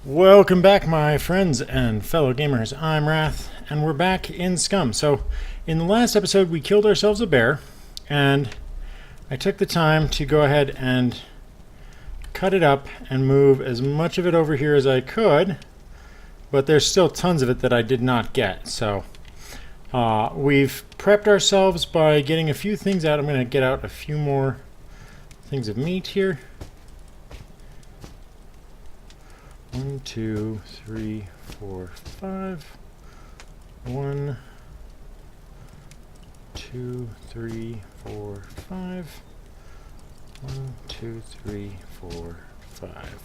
Welcome back, my friends and fellow gamers. I'm Wrath, and we're back in Scum. So, in the last episode, we killed ourselves a bear, and I took the time to go ahead and cut it up and move as much of it over here as I could, but there's still tons of it that I did not get. So, we've prepped ourselves by getting a few things out. I'm going to get out a few more things of meat here. 1, 2, 3, 4, 5. 1, 2, 3, 4, 5. 1, 2, 3, 4, 5.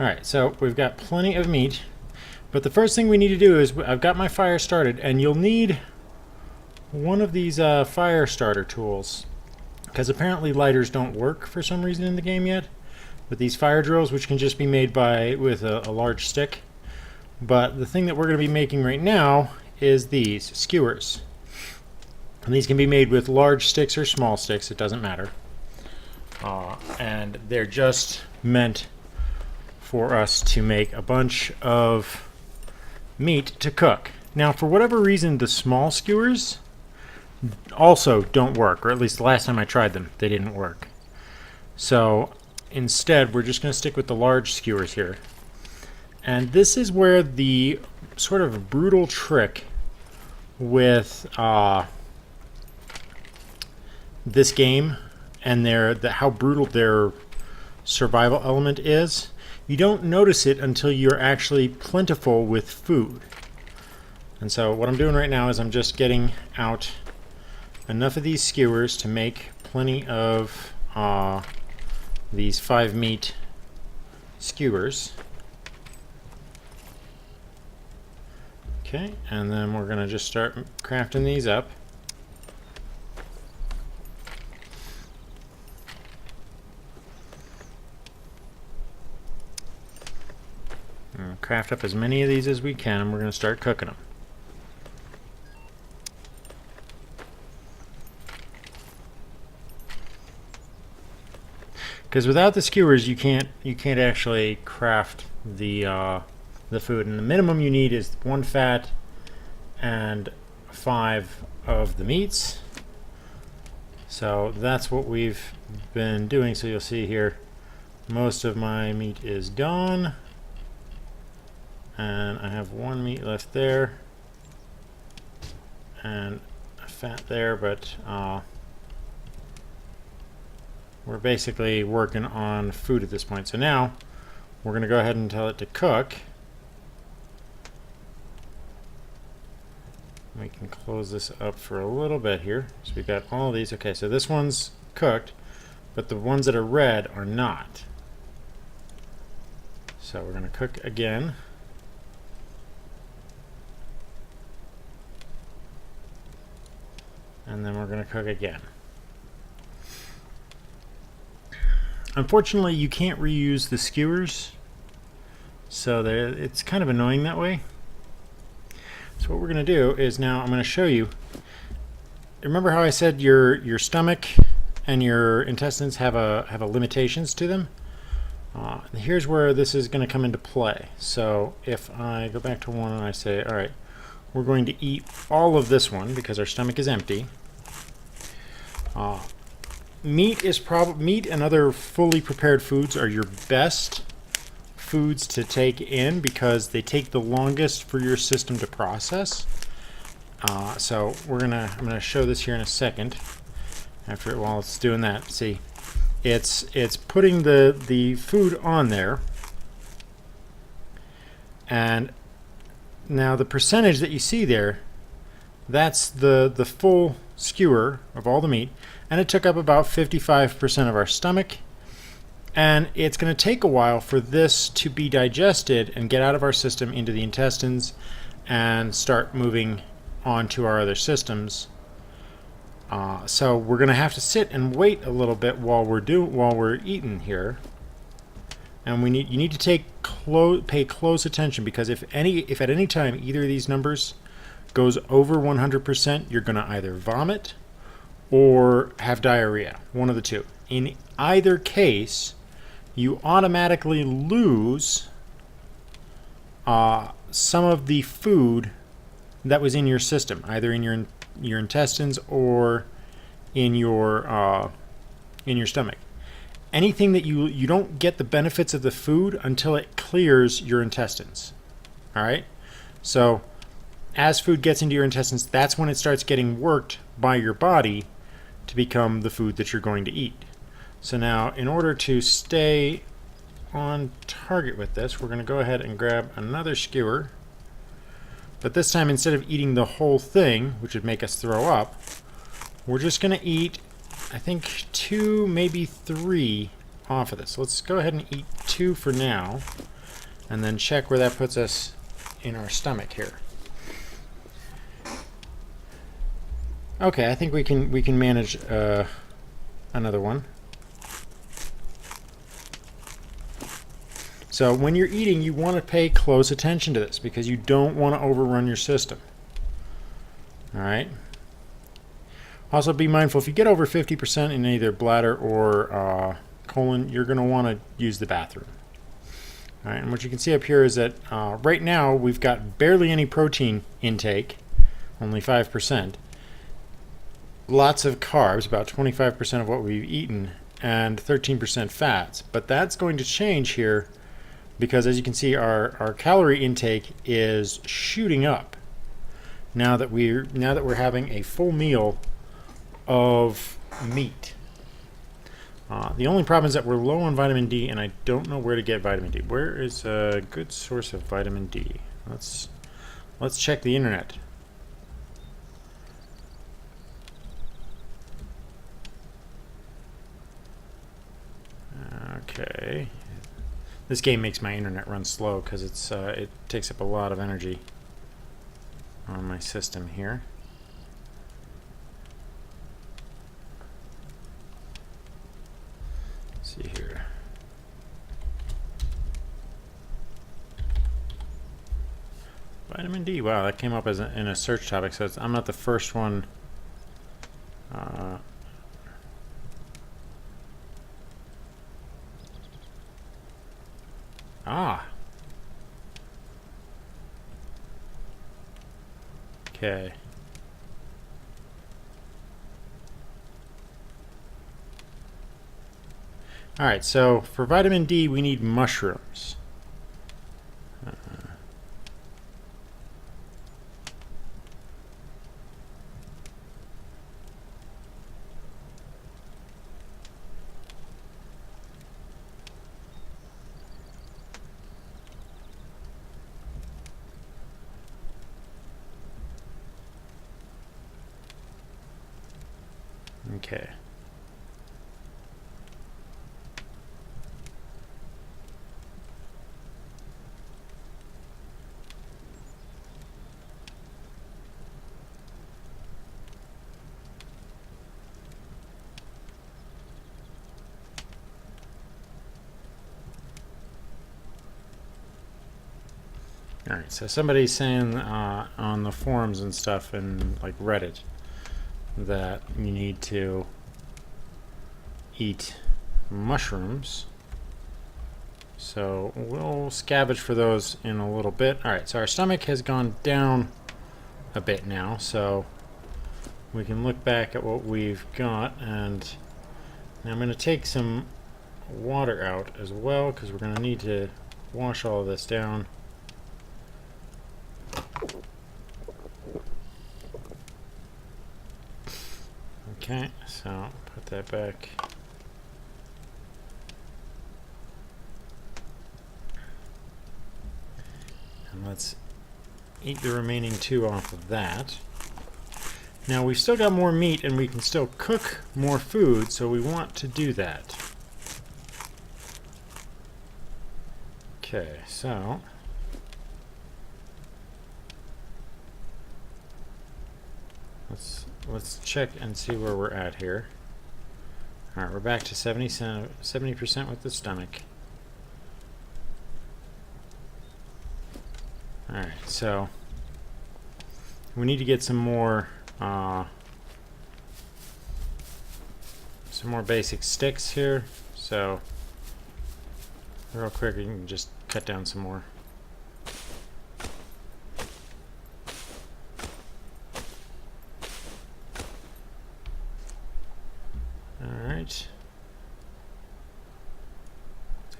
Alright, so we've got plenty of meat. But the first thing we need to do is, I've got my fire started, and you'll need one of these fire starter tools. Because apparently lighters don't work for some reason in the game yet. With these fire drills, which can just be made with a large stick. But the thing that we're going to be making right now is these skewers. And these can be made with large sticks or small sticks, it doesn't matter. And they're just meant for us to make a bunch of meat to cook. Now, for whatever reason, the small skewers also don't work, or at least the last time I tried them, they didn't work. So instead, we're just going to stick with the large skewers here. And this is where the sort of brutal trick with this game and how brutal their survival element is. You don't notice it until you're actually plentiful with food. And so what I'm doing right now is I'm just getting out enough of these skewers to make plenty of these 5 meat skewers. Okay, and then we're going to just start crafting these up. And craft up as many of these as we can, and we're going to start cooking them. Because without the skewers, you can't actually craft the food. And the minimum you need is 1 fat and 5 of the meats. So that's what we've been doing. So you'll see here, most of my meat is gone, and I have 1 meat left there, and a fat there, but we're basically working on food at this point. So now we're going to go ahead and tell it to cook. We can close this up for a little bit here. So we've got all of these. Okay, so this one's cooked, but the ones that are red are not. So we're going to cook again. And then we're going to cook again. Unfortunately, you can't reuse the skewers, so it's kind of annoying that way. So what we're going to do is now I'm going to show you. Remember how I said your stomach and your intestines have limitations to them? Here's where this is going to come into play. So if I go back to 1 and I say, all right, we're going to eat all of this one because our stomach is empty. Meat and other fully prepared foods are your best foods to take in because they take the longest for your system to process. So I'm gonna show this here in a second. While it's doing that, see, it's putting the food on there, and now the percentage that you see there, that's the full skewer of all the meat. And it took up about 55% of our stomach. And it's going to take a while for this to be digested and get out of our system into the intestines and start moving on to our other systems. So we're going to have to sit and wait a little bit while we're eating here. And you need to pay close attention, because if at any time either of these numbers goes over 100%, you're going to either vomit or have diarrhea, one of the two. In either case, you automatically lose some of the food that was in your system, either in your intestines or in your stomach. Anything that you don't get the benefits of the food until it clears your intestines. All right? So as food gets into your intestines, that's when it starts getting worked by your body to become the food that you're going to eat. So now, in order to stay on target with this, we're going to go ahead and grab another skewer. But this time, instead of eating the whole thing, which would make us throw up, we're just going to eat, I think, 2, maybe 3 off of this. Let's go ahead and eat 2 for now, and then check where that puts us in our stomach here. Okay, I think we can manage another one. So when you're eating, you want to pay close attention to this because you don't want to overrun your system. All right. Also, be mindful if you get over 50% in either bladder or colon, you're going to want to use the bathroom. All right, and what you can see up here is that right now we've got barely any protein intake, only 5%. Lots of carbs, about 25% of what we've eaten, and 13% fats. But that's going to change here because, as you can see, our calorie intake is shooting up now that we're having a full meal of meat. The only problem is that we're low on vitamin D, and I don't know where to get vitamin D. Where is a good source of vitamin D? Let's check the internet. Okay. This game makes my internet run slow because it takes up a lot of energy on my system here. Let's see here. Vitamin D. Wow, that came up as in a search topic, so I'm not the first one. Okay. All right, so for vitamin D, we need mushrooms. Okay. All right, so somebody's saying on the forums and stuff and like Reddit that you need to eat mushrooms. So we'll scavenge for those in a little bit. All right, so our stomach has gone down a bit now, so we can look back at what we've got, and now I'm going to take some water out as well because we're going to need to wash all of this down. Okay, so put that back. And let's eat the remaining 2 off of that. Now we've still got more meat and we can still cook more food, so we want to do that. Okay, so let's check and see where we're at here. All right, we're back to 70% with the stomach. All right, so we need to get some more basic sticks here. So real quick, you can just cut down some more.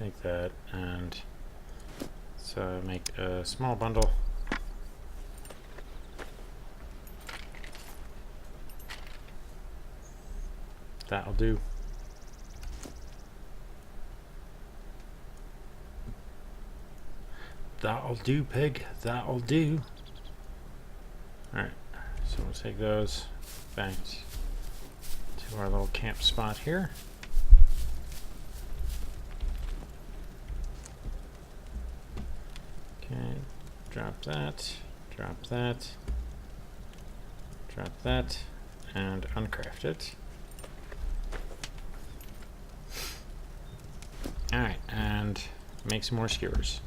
take that and so make a small bundle. That'll do. That'll do, pig. That'll do. Alright, so we'll take those back to our little camp spot here. Okay, drop that, drop that, drop that, and uncraft it. Alright, and make some more skewers.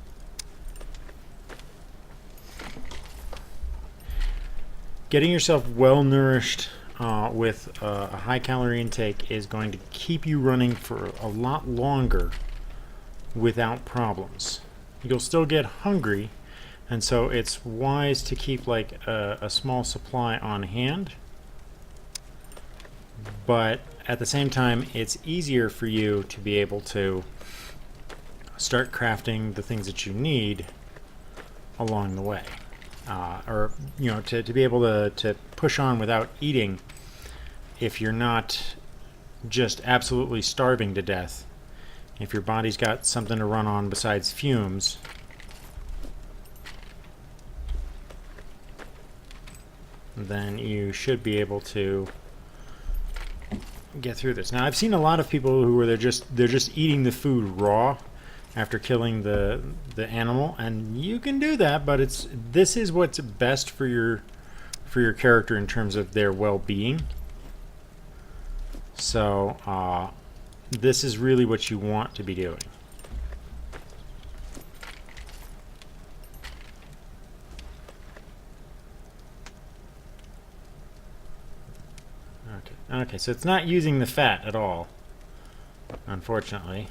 Getting yourself well nourished with a high calorie intake is going to keep you running for a lot longer without problems. You'll still get hungry, and so it's wise to keep like a small supply on hand, but at the same time it's easier for you to be able to start crafting the things that you need along the way. Or to be able to push on without eating if you're not just absolutely starving to death. If your body's got something to run on besides fumes, then you should be able to get through this. Now, I've seen a lot of people who are they're just eating the food raw after killing the animal, and you can do that, but this is what's best for your character in terms of their well-being. So this is really what you want to be doing. Okay, so it's not using the fat at all, unfortunately.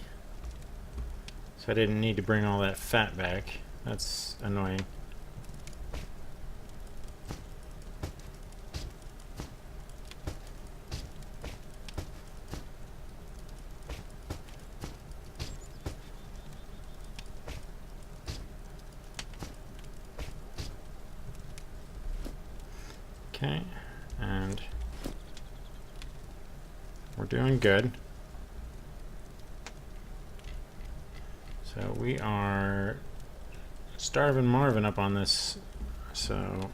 So I didn't need to bring all that fat back. That's annoying. Okay, and we're doing good. So we are starving Marvin up on this, so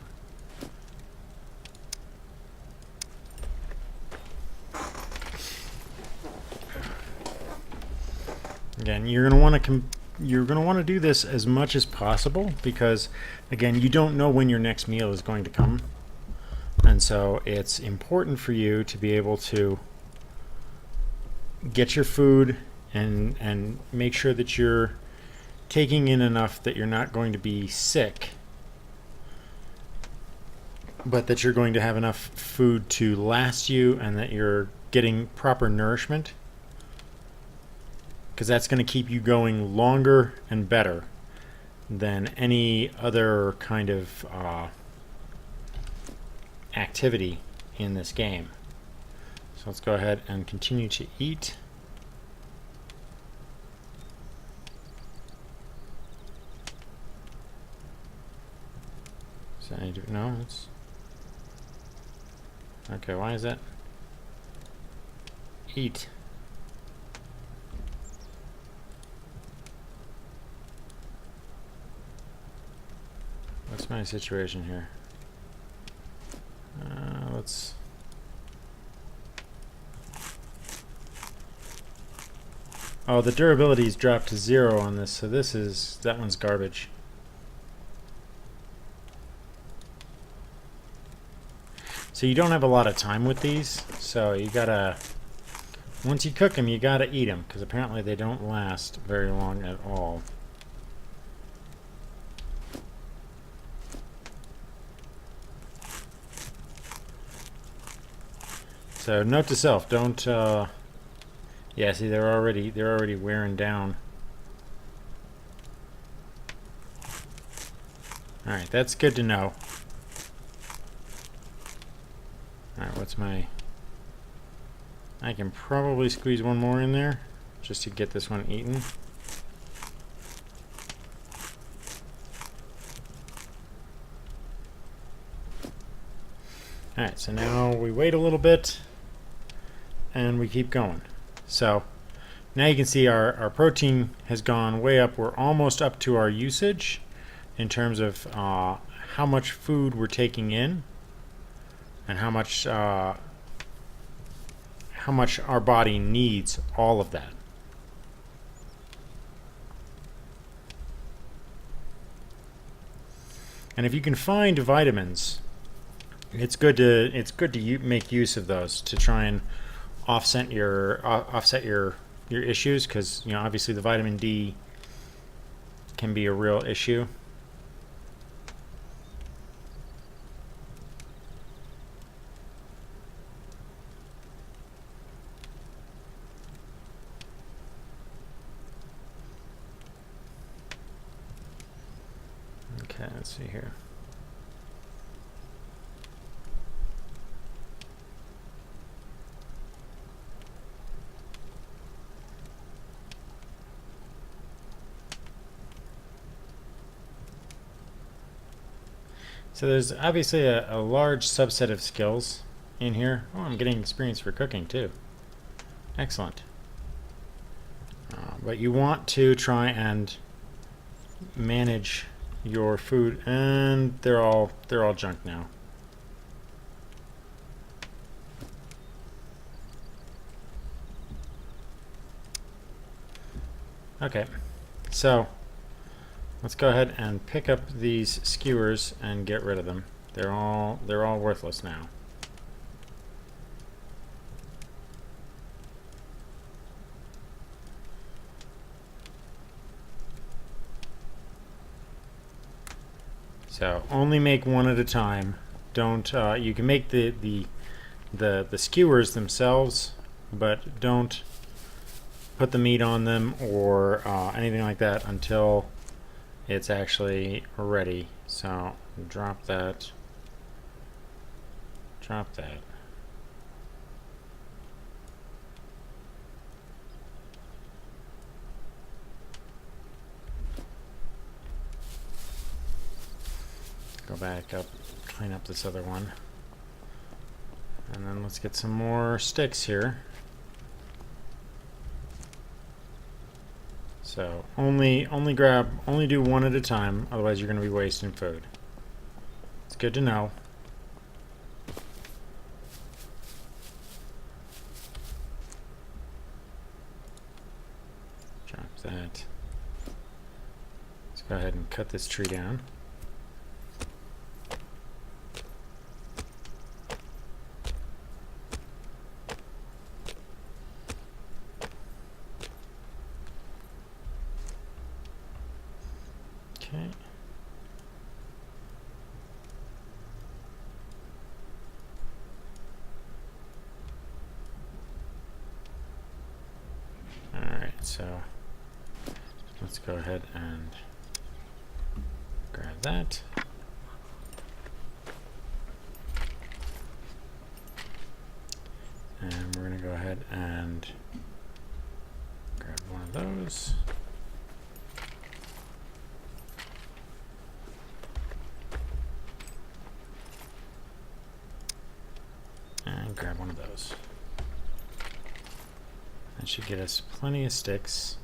again, you're going to want to do this as much as possible, because again, you don't know when your next meal is going to come, and so it's important for you to be able to get your food and make sure that you're taking in enough that you're not going to be sick, but that you're going to have enough food to last you and that you're getting proper nourishment, because that's going to keep you going longer and better than any other kind of activity in this game. So let's go ahead and continue to eat. So I do, no, it's okay. Why is that? Eat. What's my situation here? Let's. Oh, the durability's dropped to 0 on this, so that one's garbage. So you don't have a lot of time with these, so you gotta, once you cook them, you gotta eat them, because apparently they don't last very long at all. So note to self, don't yeah, see, they're already wearing down. All right, that's good to know. All right, what's my? I can probably squeeze one more in there just to get this one eaten. Alright, so now we wait a little bit and we keep going. So now you can see our protein has gone way up. We're almost up to our usage in terms of how much food we're taking in and how much our body needs all of that. And if you can find vitamins, it's good to make use of those to try and offset your issues, because obviously the vitamin D can be a real issue. Okay, let's see here. So there's obviously a large subset of skills in here. Oh, I'm getting experience for cooking too. Excellent. But you want to try and manage your food, and they're all junk now. Okay, so let's go ahead and pick up these skewers and get rid of them. They're all worthless now. So only make one at a time. Don't you can make the skewers themselves, but don't put the meat on them or anything like that until it's actually ready. So drop that. Drop that. Go back up, clean up this other one. And then let's get some more sticks here. So only do one at a time, otherwise you're going to be wasting food. It's good to know. Drop that. Let's go ahead and cut this tree down. Okay. All right, so let's go ahead and grab that. And we're going to go ahead and grab one of those. And grab one of those. That should get us plenty of sticks.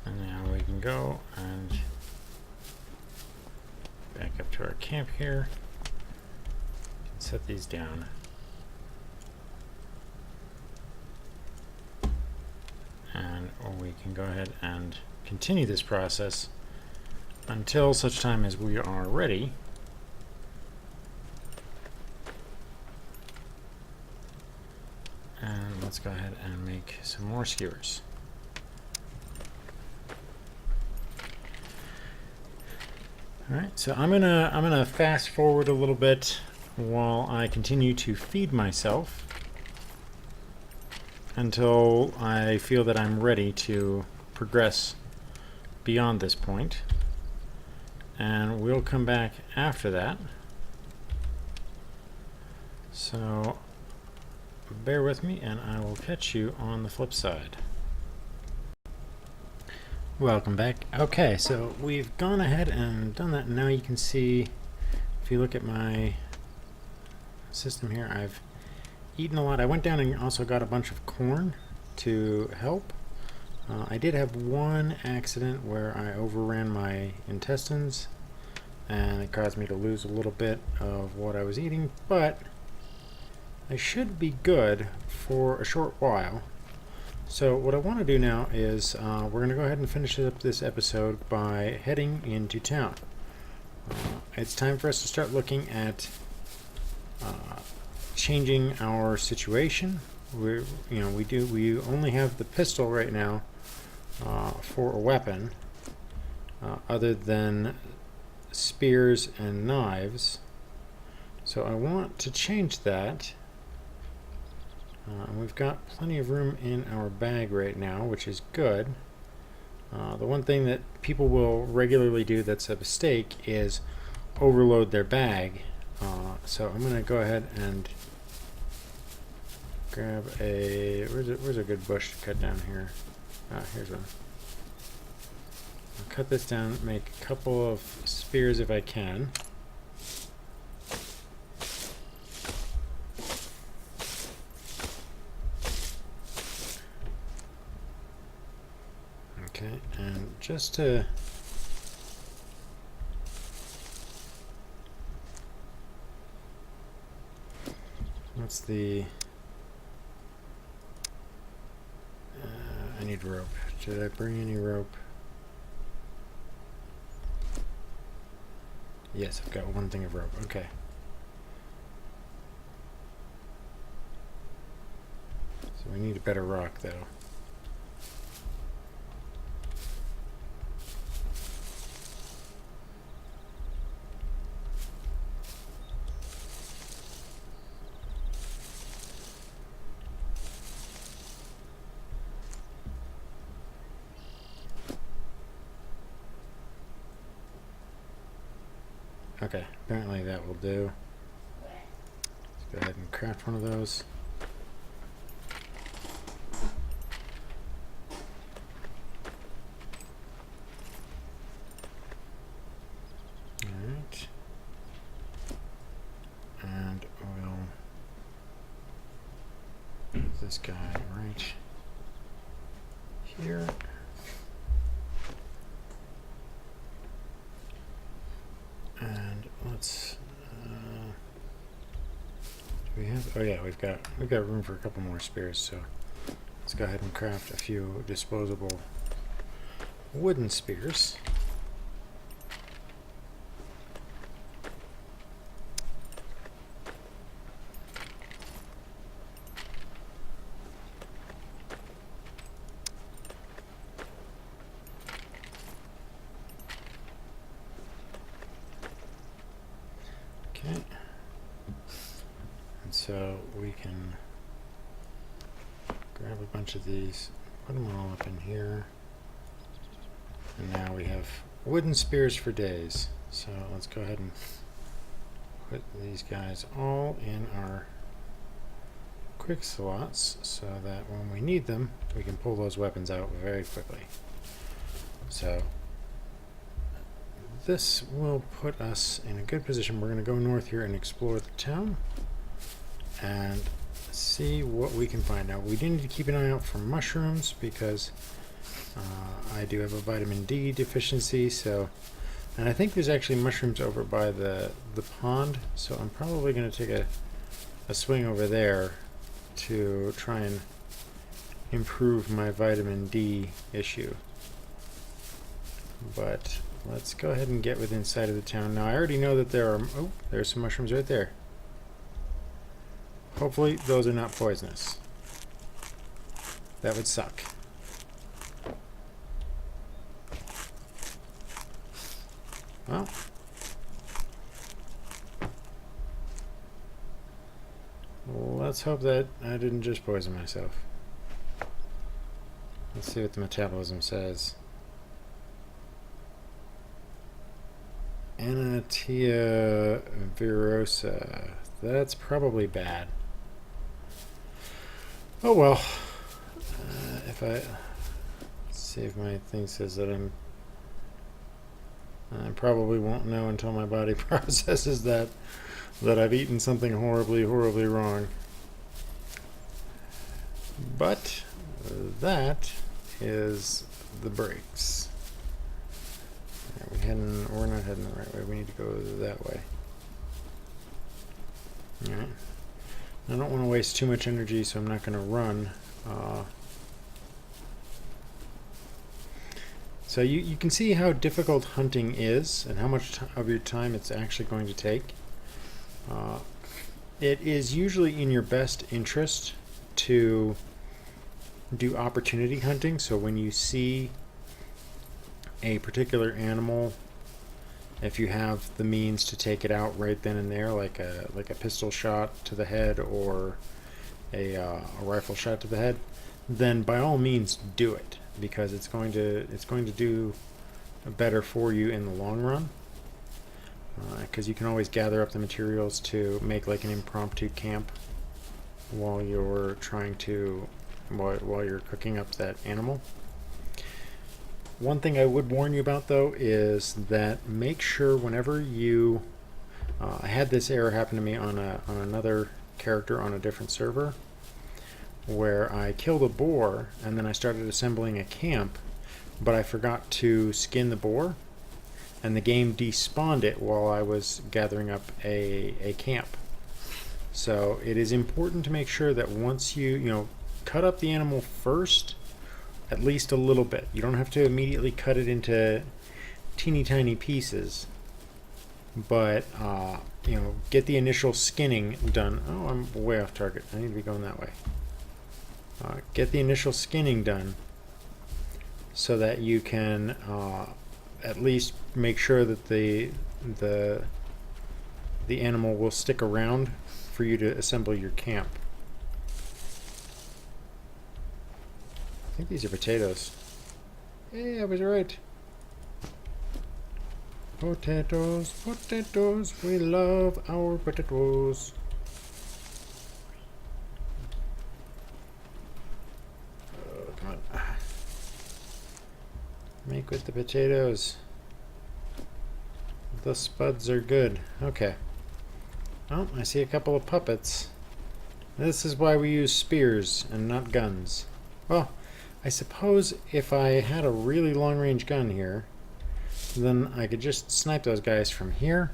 And now we can go and back up to our camp here. Set these down. And we can go ahead and continue this process until such time as we are ready. And let's go ahead and make some more skewers. All right, so I'm gonna fast forward a little bit while I continue to feed myself until I feel that I'm ready to progress beyond this point. And we'll come back after that So bear with me and I will catch you on the flip side. Welcome back. Okay, so we've gone ahead and done that, and now you can see, if you look at my system here, I've eaten a lot. I went down and also got a bunch of corn to help. I did have one accident where I overran my intestines and it caused me to lose a little bit of what I was eating, but I should be good for a short while. So what I want to do now is we're going to go ahead and finish up this episode by heading into town. It's time for us to start looking at changing our situation. We only have the pistol right now for a weapon, other than spears and knives. So I want to change that. And we've got plenty of room in our bag right now, which is good. The one thing that people will regularly do that's a mistake is overload their bag. So I'm going to go ahead and grab where's a good bush to cut down here? Here's one. I'll cut this down, make a couple of spears if I can. Okay, and just to I need rope. Did I bring any rope? Yes, I've got one thing of rope. Okay. So we need a better rock, though. Okay, apparently that will do. Let's go ahead and craft one of those. Alright. And we'll put this guy right here. And let's do we have, oh yeah, we've got room for a couple more spears, so let's go ahead and craft a few disposable wooden spears. Okay, and so we can grab a bunch of these, put them all up in here, and now we have wooden spears for days. So let's go ahead and put these guys all in our quick slots so that when we need them, we can pull those weapons out very quickly. So this will put us in a good position. We're going to go north here and explore the town and see what we can find. Now, we do need to keep an eye out for mushrooms because I do have a vitamin D deficiency. And I think there's actually mushrooms over by the pond, so I'm probably going to take a swing over there to try and improve my vitamin D issue. But let's go ahead and get within sight of the town. Now, I already know that there's some mushrooms right there. Hopefully, those are not poisonous. That would suck. Well, let's hope that I didn't just poison myself. Let's see what the metabolism says. Anatia virosa. That's probably bad. Oh well. If I save my thing says that I probably won't know until my body processes that I've eaten something horribly, horribly wrong. But that is the brakes. We're not heading the right way. We need to go that way. Alright. I don't want to waste too much energy, so I'm not going to run. So you can see how difficult hunting is and how much of your time it's actually going to take. It is usually in your best interest to do opportunity hunting. So when you see a particular animal, if you have the means to take it out right then and there, like a pistol shot to the head or a rifle shot to the head, then by all means do it, because it's going to do better for you in the long run. Because you can always gather up the materials to make like an impromptu camp while you're while you're cooking up that animal. One thing I would warn you about though is that make sure whenever you I had this error happen to me on another character on a different server, where I killed a boar and then I started assembling a camp, but I forgot to skin the boar, and the game despawned it while I was gathering up a camp. So it is important to make sure that once you cut up the animal first, at least a little bit. You don't have to immediately cut it into teeny tiny pieces, but get the initial skinning done. Oh, I'm way off target. I need to be going that way. Get the initial skinning done so that you can at least make sure that the animal will stick around for you to assemble your camp. I think these are potatoes. Hey, I was right. Potatoes, potatoes, we love our potatoes. Oh, come on. Make with the potatoes. The spuds are good. Okay. Oh, I see a couple of puppets. This is why we use spears and not guns. Well, I suppose if I had a really long-range gun here, then I could just snipe those guys from here.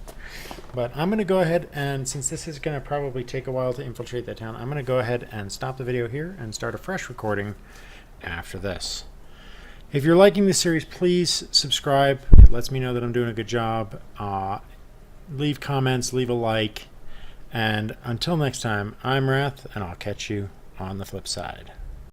But I'm going to go ahead and, since this is going to probably take a while to infiltrate that town, I'm going to go ahead and stop the video here and start a fresh recording after this. If you're liking this series, please subscribe. It lets me know that I'm doing a good job. Leave comments, leave a like. And until next time, I'm Wrath, and I'll catch you on the flip side.